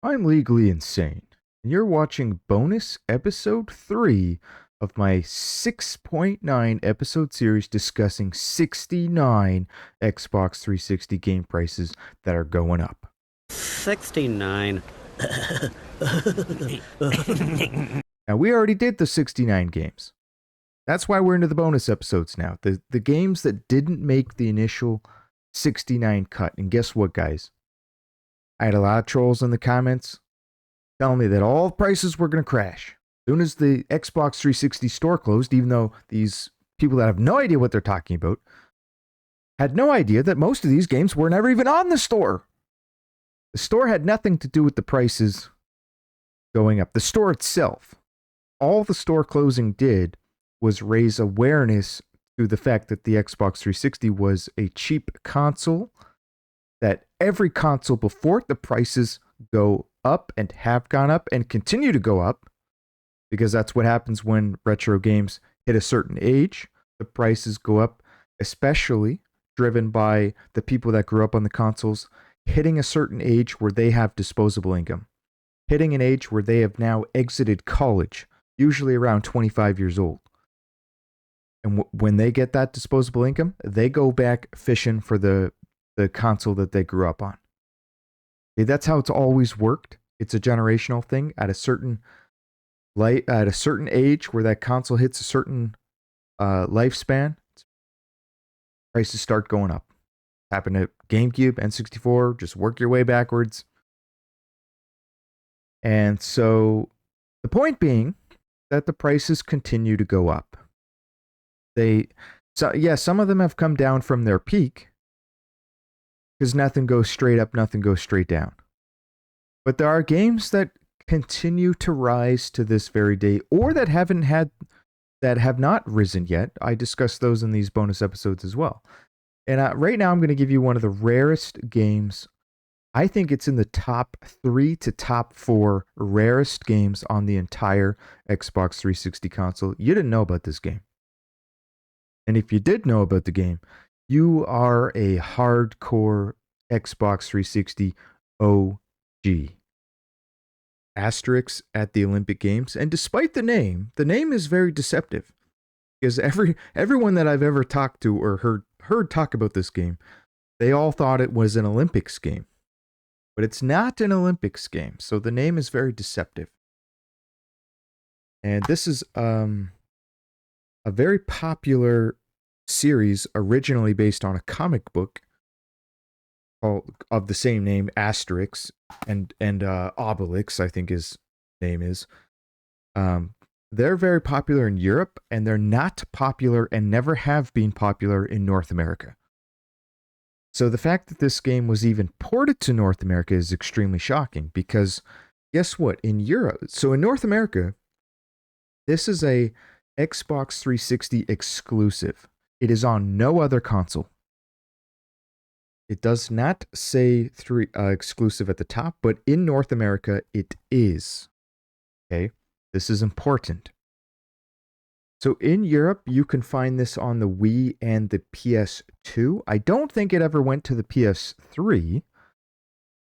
I'm legally insane, and you're watching bonus episode 3 of my 6.9 episode series discussing 69 Xbox 360 game prices that are going up. 69. Now, we already did the 69 games. That's why we're into the bonus episodes now. The games that didn't make the initial 69 cut. And guess what, guys? I had a lot of trolls in the comments telling me that all prices were going to crash. As soon as the Xbox 360 store closed, even though these people that have no idea what they're talking about had no idea that most of these games were never even on the store. The store had nothing to do with the prices going up. The store itself, all the store closing did was raise awareness to the fact that the Xbox 360 was a cheap console, that every console before the prices go up and have gone up and continue to go up, because that's what happens when retro games hit a certain age. The prices go up, especially driven by the people that grew up on the consoles hitting a certain age where they have disposable income, hitting an age where they have now exited college, usually around 25 years old. And when they get that disposable income, they go back fishing for the console that they grew up on. Okay, that's how it's always worked. It's a generational thing. At a certain age where that console hits a certain lifespan, prices start going up. Happened to GameCube, N64, just work your way backwards. And so the point being that the prices continue to go up. Some of them have come down from their peak, because nothing goes straight up, nothing goes straight down. But there are games that continue to rise to this very day, or that have not risen yet. I discussed those in these bonus episodes as well. And right now I'm going to give you one of the rarest games. I think it's in the top 3 to top 4 rarest games on the entire Xbox 360 console. You didn't know about this game. And if you did know about the game, you are a hardcore Xbox 360 OG. Asterix at the Olympic Games. And despite the name is very deceptive. Because everyone that I've ever talked to or heard talk about this game, they all thought it was an Olympics game. But it's not an Olympics game, so the name is very deceptive. And this is a very popular series originally based on a comic book of the same name, Asterix, and Obelix, I think his name is. They're very popular in Europe, and they're not popular and never have been popular in North America. So the fact that this game was even ported to North America is extremely shocking, because guess what? In North America, this is a Xbox 360 exclusive. It is on no other console. It does not say exclusive at the top, but in North America, it is. Okay, this is important. So in Europe, you can find this on the Wii and the PS2. I don't think it ever went to the PS3.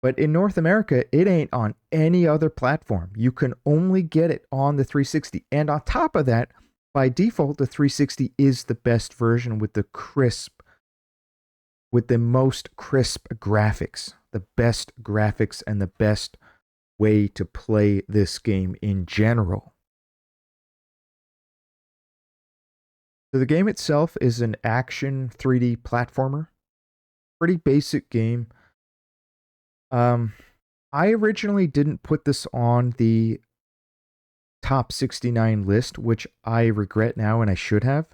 But in North America, it ain't on any other platform. You can only get it on the 360. And on top of that, by default, the 360 is the best version with the most crisp graphics, the best graphics, and the best way to play this game in general. So the game itself is an action 3D platformer. Pretty basic game. I originally didn't put this on the top 69 list, which I regret now, and I should have,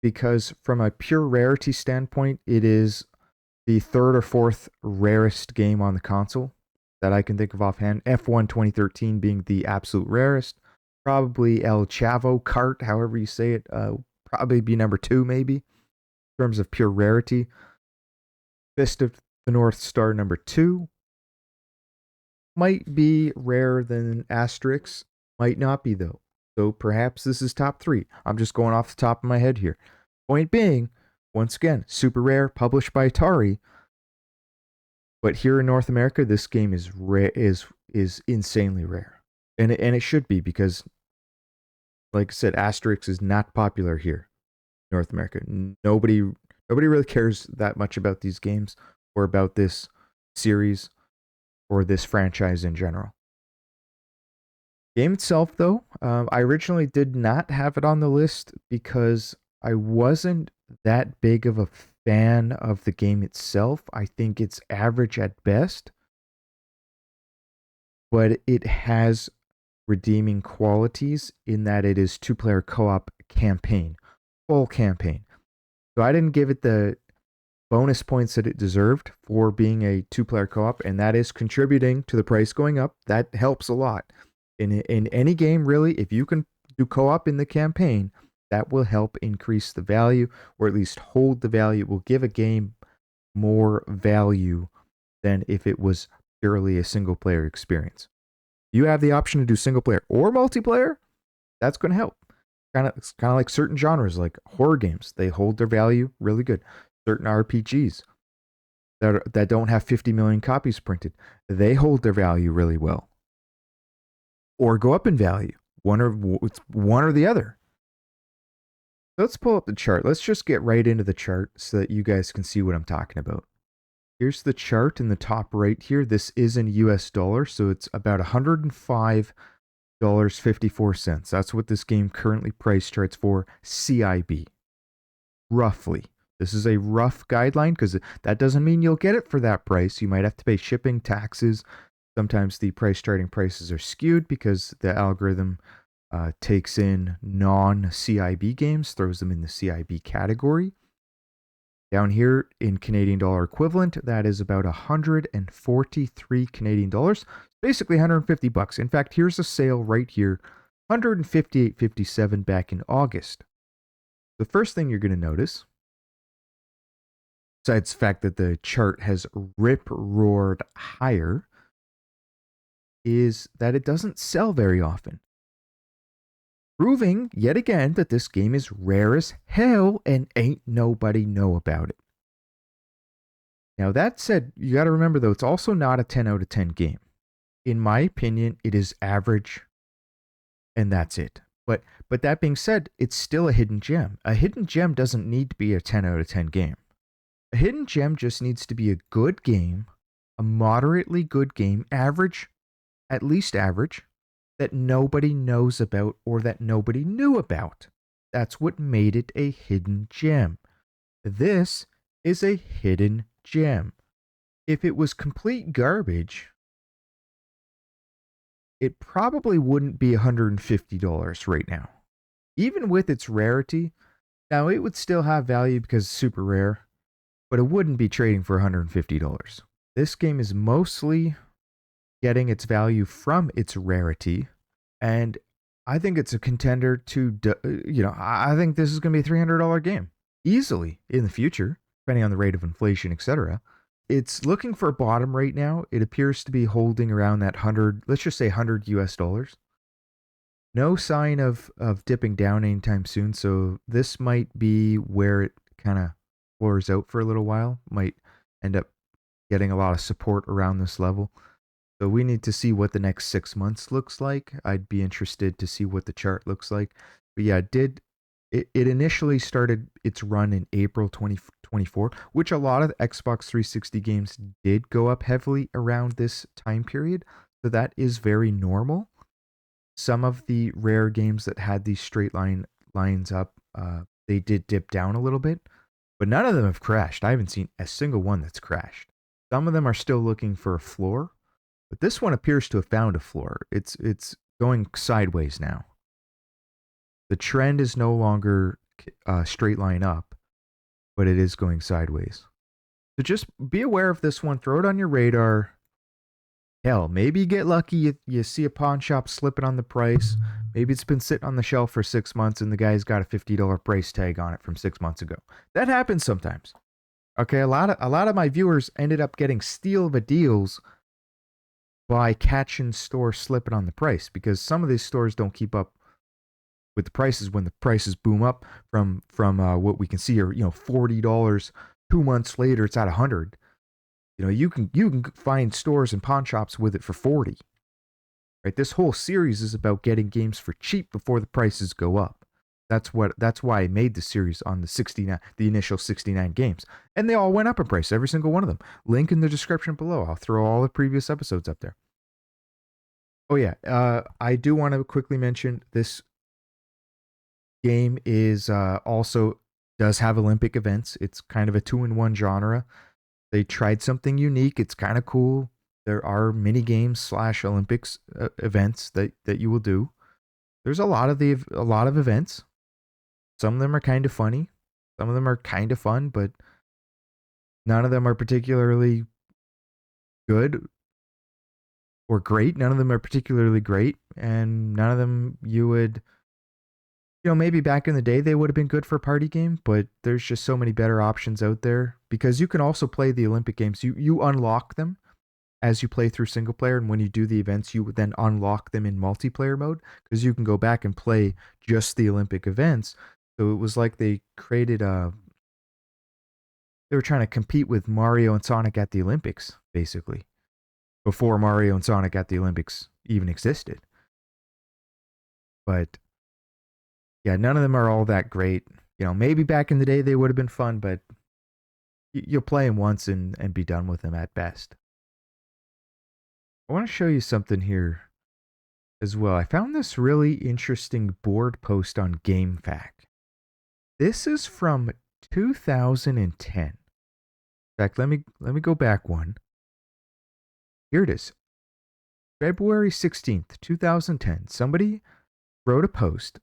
because from a pure rarity standpoint, it is the 3rd or 4th rarest game on the console that I can think of offhand. F1 2013 being the absolute rarest. Probably El Chavo Kart, however you say it, probably be number 2 maybe, in terms of pure rarity. Fist of the North Star number 2. Might be rarer than Asterix. Might not be, though. So perhaps this is top 3. I'm just going off the top of my head here. Point being, once again, super rare, published by Atari. But here in North America, this game is rare, is insanely rare, and it should be because, like I said, Asterix is not popular here, in North America. Nobody really cares that much about these games or about this series or this franchise in general. Game itself, though, I originally did not have it on the list because I wasn't that big of a fan of the game itself. I think it's average at best, but it has redeeming qualities in that it is two-player co-op campaign, full campaign. So I didn't give it the bonus points that it deserved for being a two-player co-op, and that is contributing to the price going up. That helps a lot. In any game, really, if you can do co-op in the campaign, that will help increase the value, or at least hold the value. It will give a game more value than if it was purely a single-player experience. You have the option to do single-player or multiplayer. That's going to help. It's kind of like certain genres, like horror games. They hold their value really good. Certain RPGs that don't have 50 million copies printed, they hold their value really well, or go up in value. One or the other. Let's pull up the chart. Let's just get right into the chart so that you guys can see what I'm talking about. Here's the chart in the top right here. This is in US dollars, so it's about $105.54. That's what this game currently price charts for CIB. Roughly. This is a rough guideline because that doesn't mean you'll get it for that price. You might have to pay shipping, taxes. Sometimes the price charting prices are skewed because the algorithm takes in non-CIB games, throws them in the CIB category. Down here in Canadian dollar equivalent, that is about 143 Canadian dollars, basically 150 bucks. In fact, here's a sale right here, 158.57 back in August. The first thing you're going to notice, besides the fact that the chart has rip-roared higher, is that it doesn't sell very often. Proving, yet again, that this game is rare as hell and ain't nobody know about it. Now, that said, you got to remember, though, it's also not a 10 out of 10 game. In my opinion, it is average, and that's it. But that being said, it's still a hidden gem. A hidden gem doesn't need to be a 10 out of 10 game. A hidden gem just needs to be a good game, a moderately good game, average, at least average, that nobody knows about or that nobody knew about. That's what made it a hidden gem. This is a hidden gem. If it was complete garbage, it probably wouldn't be $150 right now. Even with its rarity, now it would still have value because it's super rare, but it wouldn't be trading for $150. This game is mostly getting its value from its rarity, and I think it's a contender to, I think this is going to be a $300 game easily in the future, depending on the rate of inflation, etc. It's looking for a bottom right now. It appears to be holding around that 100, let's just say 100 US dollars. No sign of dipping down anytime soon, so this might be where it kind of floors out for a little while. Might end up getting a lot of support around this level. So we need to see what the next 6 months looks like. I'd be interested to see what the chart looks like. But yeah, it initially started its run in April 2024, which a lot of Xbox 360 games did go up heavily around this time period. So that is very normal. Some of the rare games that had these straight lines up, they did dip down a little bit, but none of them have crashed. I haven't seen a single one that's crashed. Some of them are still looking for a floor, but this one appears to have found a floor. It's going sideways now. The trend is no longer straight line up, but it is going sideways. So just be aware of this one. Throw it on your radar. Hell, maybe you get lucky. You see a pawn shop slipping on the price. Maybe it's been sitting on the shelf for 6 months and the guy's got a $50 price tag on it from 6 months ago. That happens sometimes. Okay, a lot of my viewers ended up getting steal of a deals by catching stores slipping on the price, because some of these stores don't keep up with the prices when the prices boom up from what we can see here, $40. 2 months later, it's at $100. You can find stores and pawn shops with it for 40. Right? This whole series is about getting games for cheap before the prices go up. That's why I made the series on the initial 69 games. And they all went up in price, every single one of them. Link in the description below. I'll throw all the previous episodes up there. Oh yeah, I do want to quickly mention this game is also does have Olympic events. It's kind of a 2-in-1 genre. They tried something unique. It's kind of cool. There are mini games / Olympics events that you will do. There's a lot of events. Some of them are kind of funny. Some of them are kind of fun, but none of them are particularly good or great. None of them are particularly great, and none of them you would, maybe back in the day they would have been good for a party game, but there's just so many better options out there because you can also play the Olympic games. You unlock them as you play through single player, and when you do the events, you would then unlock them in multiplayer mode because you can go back and play just the Olympic events. So it was like they created they were trying to compete with Mario and Sonic at the Olympics, basically, before Mario and Sonic at the Olympics even existed. But yeah, none of them are all that great. Maybe back in the day they would have been fun, but you'll play them once and be done with them at best. I want to show you something here as well. I found this really interesting board post on GameFAQ. This is from 2010. In fact, let me go back one. Here it is. February 16th, 2010. Somebody wrote a post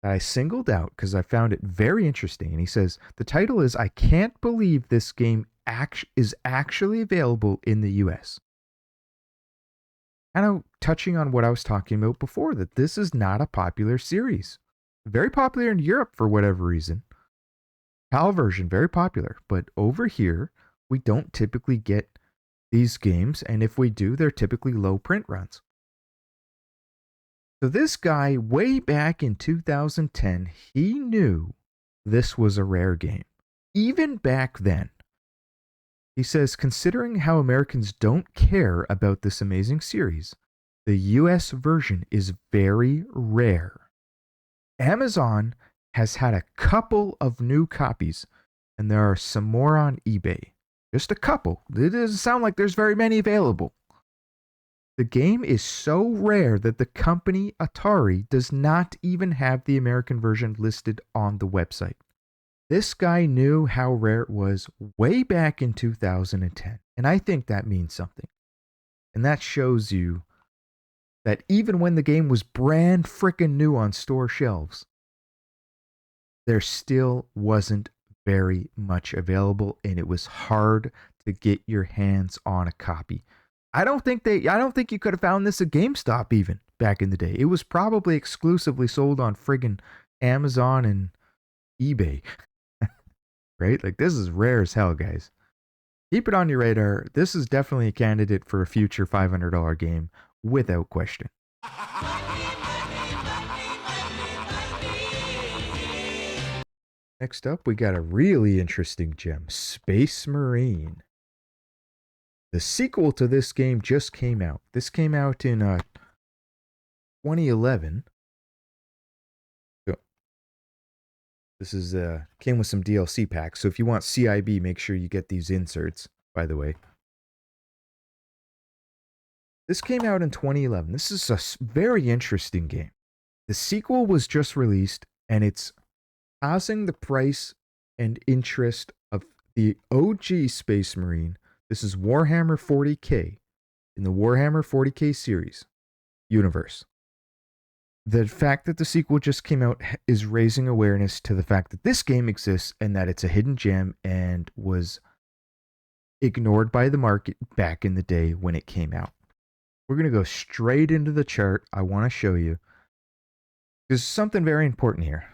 that I singled out because I found it very interesting. And he says, the title is, I can't believe this game is actually available in the US. Kind of touching on what I was talking about before, that this is not a popular series. Very popular in Europe for whatever reason. PAL version, very popular. But over here, we don't typically get these games. And if we do, they're typically low print runs. So this guy, way back in 2010, he knew this was a rare game. Even back then. He says, considering how Americans don't care about this amazing series, the US version is very rare. Amazon has had a couple of new copies, and there are some more on eBay. Just a couple. It doesn't sound like there's very many available. The game is so rare that the company Atari does not even have the American version listed on the website. This guy knew how rare it was way back in 2010, and I think that means something. And that shows you that even when the game was brand frickin' new on store shelves, there still wasn't very much available, and it was hard to get your hands on a copy. I don't think you could have found this at GameStop even back in the day. It was probably exclusively sold on friggin' Amazon and eBay. Right? Like, this is rare as hell, guys. Keep it on your radar. This is definitely a candidate for a future $500 game without question. Next up, we got a really interesting gem, Space Marine. The sequel to this game just came out. This came out in 2011. This is came with some DLC packs. So if you want CIB, make sure you get these inserts, by the way. This came out in 2011. This is a very interesting game. The sequel was just released, and it's causing the price and interest of the OG Space Marine. This is Warhammer 40k in the Warhammer 40k series universe. The fact that the sequel just came out is raising awareness to the fact that this game exists and that it's a hidden gem and was ignored by the market back in the day when it came out. We're going to go straight into the chart. I want to show you. There's something very important here.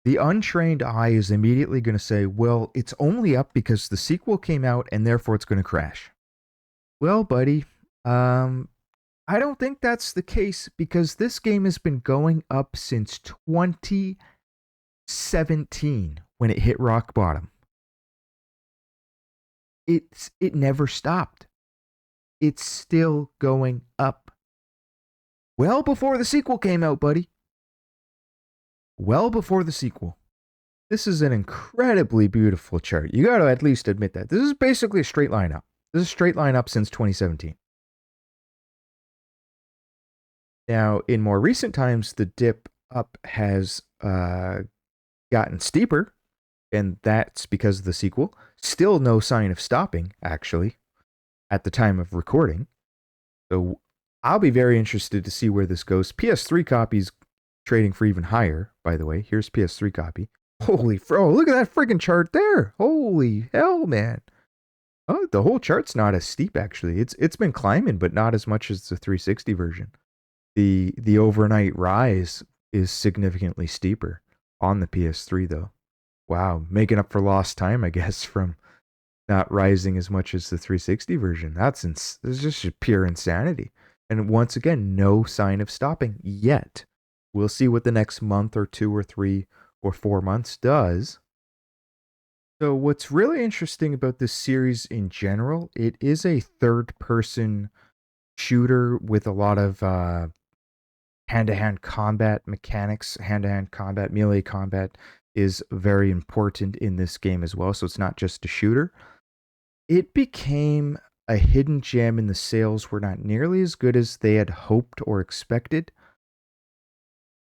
The untrained eye is immediately going to say, well, it's only up because the sequel came out and therefore it's going to crash. Well, buddy, I don't think that's the case because this game has been going up since 2017 when it hit rock bottom. It never stopped. It's still going up. Well before the sequel came out, buddy. Well before the sequel. This is an incredibly beautiful chart. You got to at least admit that. This is basically a straight line up. This is a straight line up since 2017. Now, in more recent times, the dip up has gotten steeper, and that's because of the sequel. Still no sign of stopping, actually, at the time of recording. So I'll be very interested to see where this goes. PS3 copies trading for even higher, by the way. Here's PS3 copy. Holy fro, look at that freaking chart there. Holy hell, man. Oh, the whole chart's not as steep, actually. It's been climbing, but not as much as the 360 version. The overnight rise is significantly steeper on the PS3, though. Wow, making up for lost time, I guess, from not rising as much as the 360 version. That's just pure insanity. And once again, no sign of stopping yet. We'll see what the next month or 2 or 3 or 4 months does. So what's really interesting about this series in general, it is a third-person shooter with a lot of hand-to-hand combat mechanics. Hand-to-hand combat, melee combat is very important in this game as well, so it's not just a shooter. It became a hidden gem, and the sales were not nearly as good as they had hoped or expected.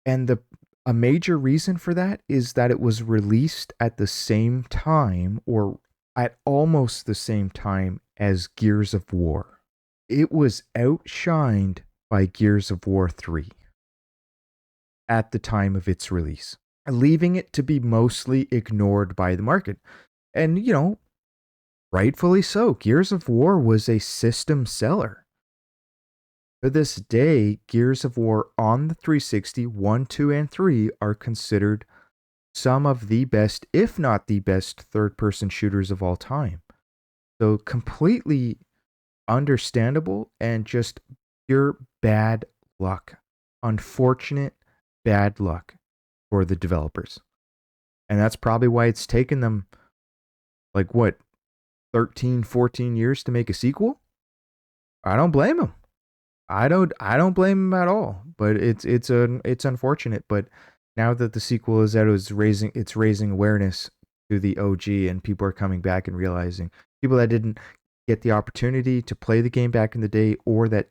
And a major reason for that is that it was released at the same time, or at almost the same time, as Gears of War. It was outshined by Gears of War 3 at the time of its release, leaving it to be mostly ignored by the market. And, rightfully so. Gears of War was a system seller. To this day, Gears of War on the 360, 1, 2, and 3 are considered some of the best, if not the best, third-person shooters of all time. So completely understandable and just pure bad luck. Unfortunate bad luck for the developers. And that's probably why it's taken them, 13, 14 years to make a sequel? I don't blame them. I don't blame them at all. But it's unfortunate. But now that the sequel is out, it's raising awareness to the OG, and people are coming back and realizing, people that didn't get the opportunity to play the game back in the day, or that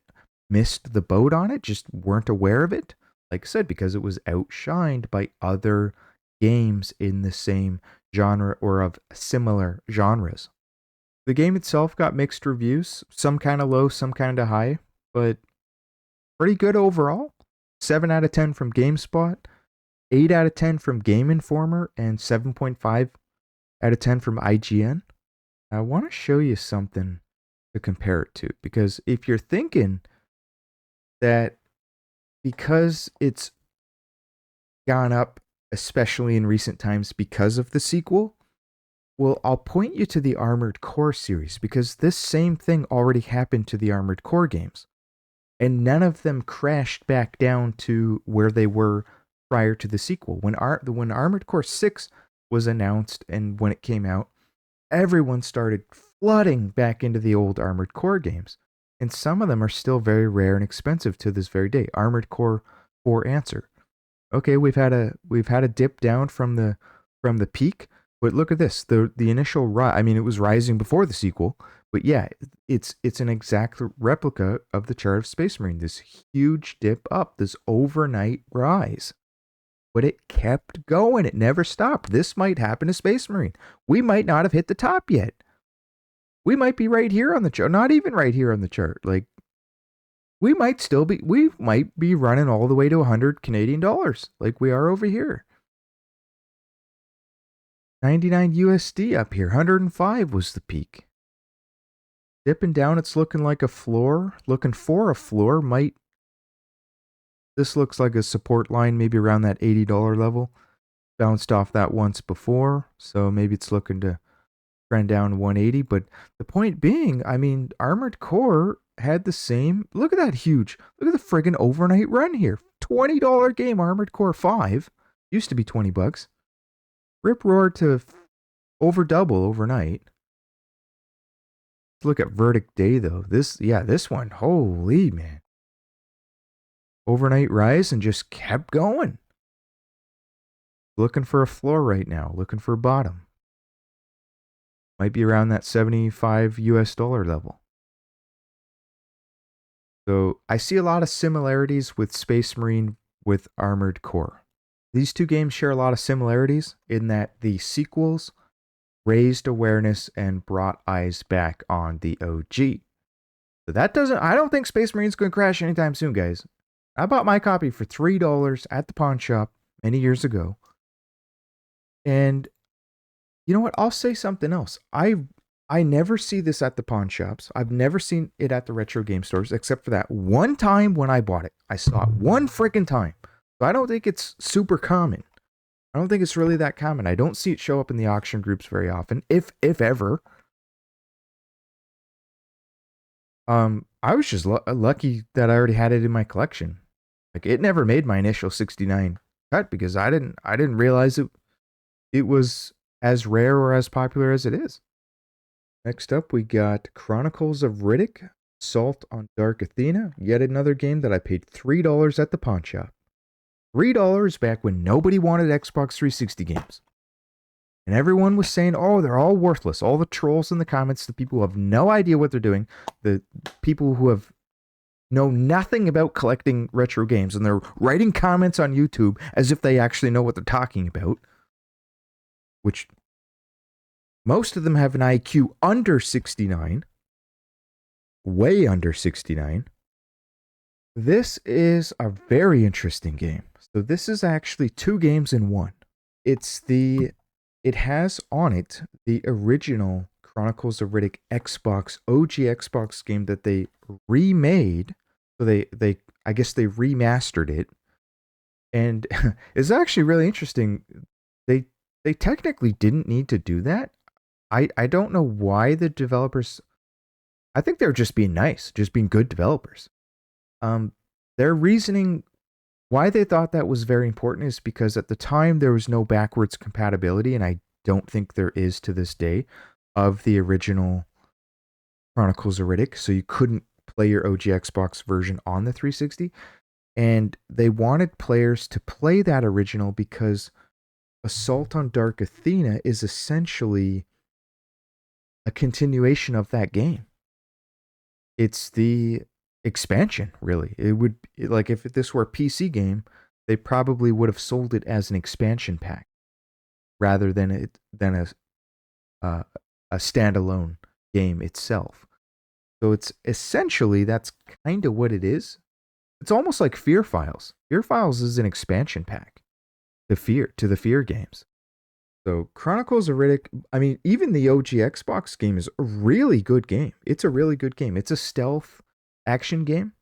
missed the boat on it, just weren't aware of it. Like I said, because it was outshined by other games in the same genre or of similar genres. The game itself got mixed reviews, some kind of low, some kind of high, but pretty good overall. 7 out of 10 from GameSpot, 8 out of 10 from Game Informer, and 7.5 out of 10 from IGN. I want to show you something to compare it to, because if you're thinking that because it's gone up, especially in recent times because of the sequel, well, I'll point you to the Armored Core series, because this same thing already happened to the Armored Core games. And none of them crashed back down to where they were prior to the sequel. When Armored Core 6 was announced and when it came out, everyone started flooding back into the old Armored Core games. And some of them are still very rare and expensive to this very day. Armored Core 4 Answer. Okay, we've had a dip down from the peak, but look at this. The initial rise, I mean, it was rising before the sequel, but yeah, it's an exact replica of the chart of Space Marine. This huge dip up, this overnight rise. But it kept going. It never stopped. This might happen to Space Marine. We might not have hit the top yet. We might be right here on the chart. Not even right here on the chart. We might be running all the way to 100 Canadian dollars like we are over here. 99 USD up here. 105 was the peak. Dipping down, it's looking like a floor. Looking for a floor. This looks like a support line, maybe around that $80 level. Bounced off that once before, so maybe it's looking to trend down 180. But the point being, I mean, Armored Core had the same. Look at that huge. Look at the friggin' overnight run here. $20 game, Armored Core 5. Used to be $20. Rip roar to over double overnight. look at Verdict Day though. This one, holy man. Overnight rise and just kept going. Looking for a floor right now, looking for a bottom. Might be around that 75 US dollar level. So I see a lot of similarities with Space Marine with Armored Core. These two games share a lot of similarities in that the sequels raised awareness and brought eyes back on the OG. So I don't think Space Marine's going to crash anytime soon, guys. I bought my copy for $3 at the pawn shop many years ago. And you know what? I'll say something else. I never see this at the pawn shops. I've never seen it at the retro game stores, except for that one time when I bought it. I saw it one freaking time. So I don't think it's super common. I don't think it's really that common. I don't see it show up in the auction groups very often, if ever. I was just lucky that I already had it in my collection. Like, it never made my initial 69 cut because I didn't realize it was as rare or as popular as it is. Next up, we got Chronicles of Riddick, Assault on Dark Athena, yet another game that I paid $3 at the pawn shop. $3 back when nobody wanted Xbox 360 games. And everyone was saying, oh, they're all worthless. All the trolls in the comments, the people who have no idea what they're doing, the people who know nothing about collecting retro games, and they're writing comments on YouTube as if they actually know what they're talking about, which most of them have an IQ under 69, way under 69. This is a very interesting game. So this is actually two games in one. It has on it the original Chronicles of Riddick OG Xbox game that they remade. So I guess they remastered it. And it's actually really interesting. They technically didn't need to do that. I don't know why the developers, I think they're just being nice, just being good developers. Their reasoning why they thought that was very important is because at the time there was no backwards compatibility, and I don't think there is to this day, of the original Chronicles of Riddick, so you couldn't play your OG Xbox version on the 360, and they wanted players to play that original because Assault on Dark Athena is essentially a continuation of that game. It's the expansion, really. It would, like, if this were a PC game, they probably would have sold it as an expansion pack rather than a standalone game itself. So it's essentially, that's kind of what it is. It's almost like Fear Files. Fear Files is an expansion pack to the Fear games. So Chronicles of Riddick, I mean, even the OG Xbox game is a really good game. It's a really good game. It's a stealth action game.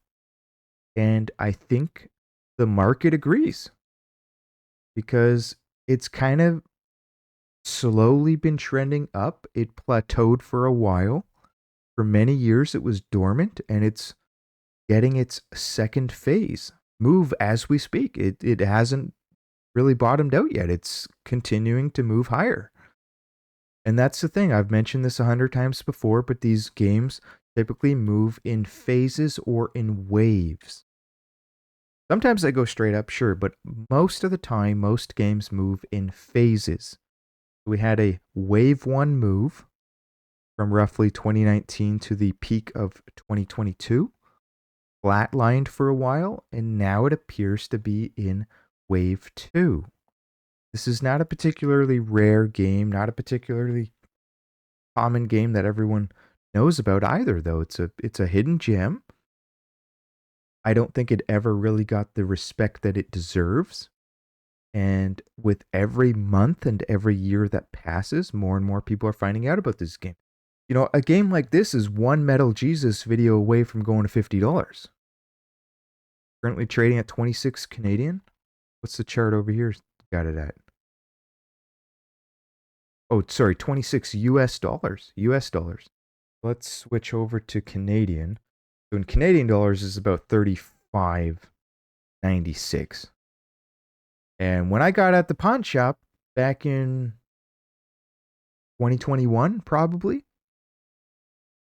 And I think the market agrees because it's kind of slowly been trending up. It plateaued for a while. For many years, it was dormant, and it's getting its second phase move as we speak. It hasn't really bottomed out yet. It's continuing to move higher. And that's the thing. I've mentioned this 100 times before, but these games typically move in phases or in waves. Sometimes they go straight up, sure, but most of the time, most games move in phases. We had a wave 1 move from roughly 2019 to the peak of 2022, flatlined for a while, and now it appears to be in wave 2. This is not a particularly rare game, not a particularly common game that everyone knows about either, though. It's a hidden gem. I don't think it ever really got the respect that it deserves. And with every month and every year that passes, more and more people are finding out about this game. You know, a game like this is one Metal Jesus video away from going to $50. Currently trading at 26 Canadian. What's the chart over here got it at? Oh, sorry, 26 US dollars. US dollars. Let's switch over to Canadian. So in Canadian dollars is about 35.96. And when I got at the pawn shop back in 2021, probably,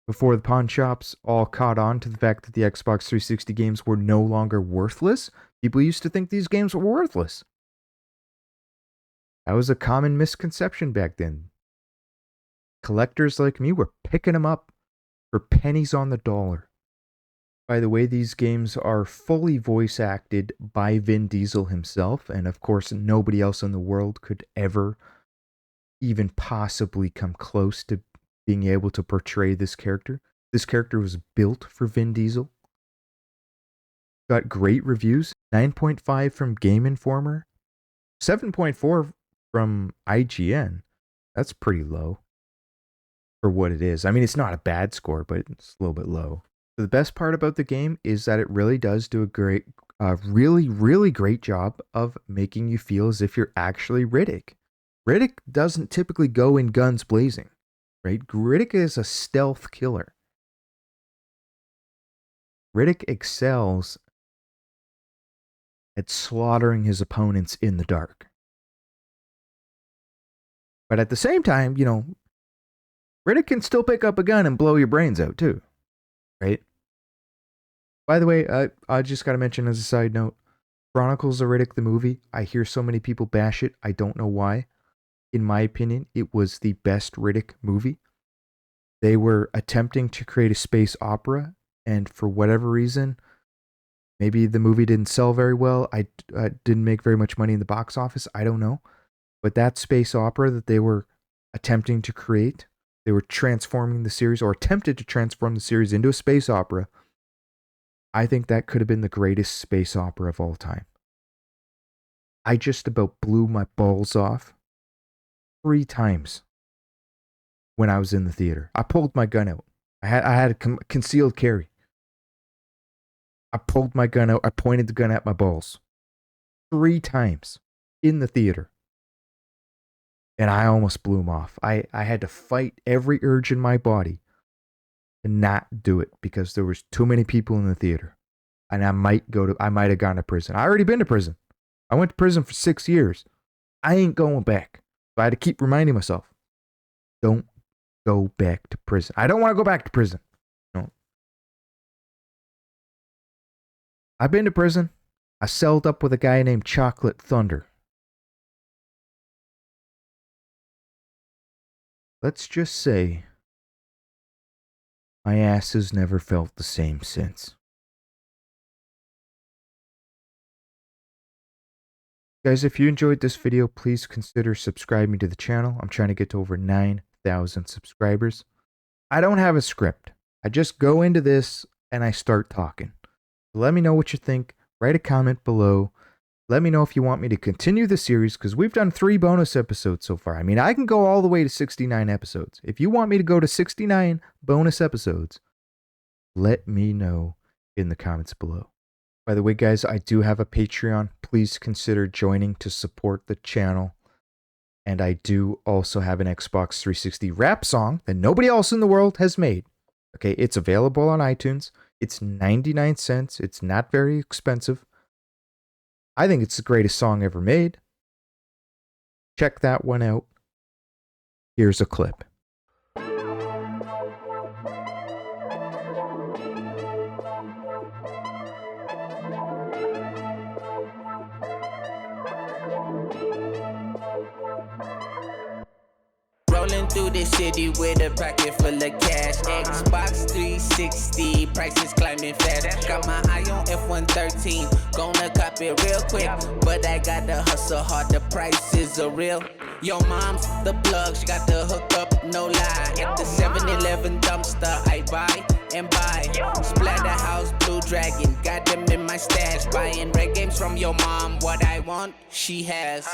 before the pawn shops all caught on to the fact that the Xbox 360 games were no longer worthless. People used to think these games were worthless. That was a common misconception back then. Collectors like me were picking them up for pennies on the dollar. By the way, these games are fully voice acted by Vin Diesel himself, and of course, nobody else in the world could ever even possibly come close to being able to portray this character. This character was built for Vin Diesel. Got great reviews, 9.5 from Game Informer, 7.4 from IGN. That's pretty low for what it is. I mean, it's not a bad score, but it's a little bit low. The best part about the game is that it really does do a really great job of making you feel as if you're actually Riddick. Riddick doesn't typically go in guns blazing, right? Riddick is a stealth killer. Riddick excels at slaughtering his opponents in the dark. But at the same time, Riddick can still pick up a gun and blow your brains out too, right? By the way, I just got to mention as a side note, Chronicles of Riddick the movie, I hear so many people bash it. I don't know why. In my opinion, it was the best Riddick movie. They were attempting to create a space opera, and for whatever reason, maybe the movie didn't sell very well. I didn't make very much money in the box office. I don't know. But that space opera that they were attempting to create, they were transforming the series, or attempted to transform the series into a space opera. I think that could have been the greatest space opera of all time. I just about blew my balls off 3 times when I was in the theater. I pulled my gun out. I had a concealed carry. I pulled my gun out. I pointed the gun at my balls 3 times in the theater. And I almost blew them off. I had to fight every urge in my body to not do it because there was too many people in the theater. And I might have gone to prison. I already been to prison. I went to prison for 6 years. I ain't going back. So I had to keep reminding myself, don't go back to prison. I don't want to go back to prison. No. I've been to prison. I celled up with a guy named Chocolate Thunder. Let's just say my ass has never felt the same since. Guys, if you enjoyed this video, please consider subscribing to the channel. I'm trying to get to over 9,000 subscribers. I don't have a script. I just go into this and I start talking. Let me know what you think. Write a comment below. Let me know if you want me to continue the series, because we've done 3 bonus episodes so far. I mean, I can go all the way to 69 episodes. If you want me to go to 69 bonus episodes, let me know in the comments below. By the way, guys, I do have a Patreon. Please consider joining to support the channel. And I do also have an Xbox 360 rap song that nobody else in the world has made. Okay, it's available on iTunes. It's 99 cents. It's not very expensive. I think it's the greatest song ever made. Check that one out. Here's a clip. Rolling through the city with a pocket full of cash. Xbox 360, prices climbing fast. Got my eye on F-113, gonna cop it real quick. But I got to hustle hard, the prices are real. Yo, mom's the plug, she got the hook up, no lie. At the 7-Eleven dumpster, I buy and buy. Splatterhouse, Blue Dragon, got them in my stash. Buying red games from your mom, what I want, she has.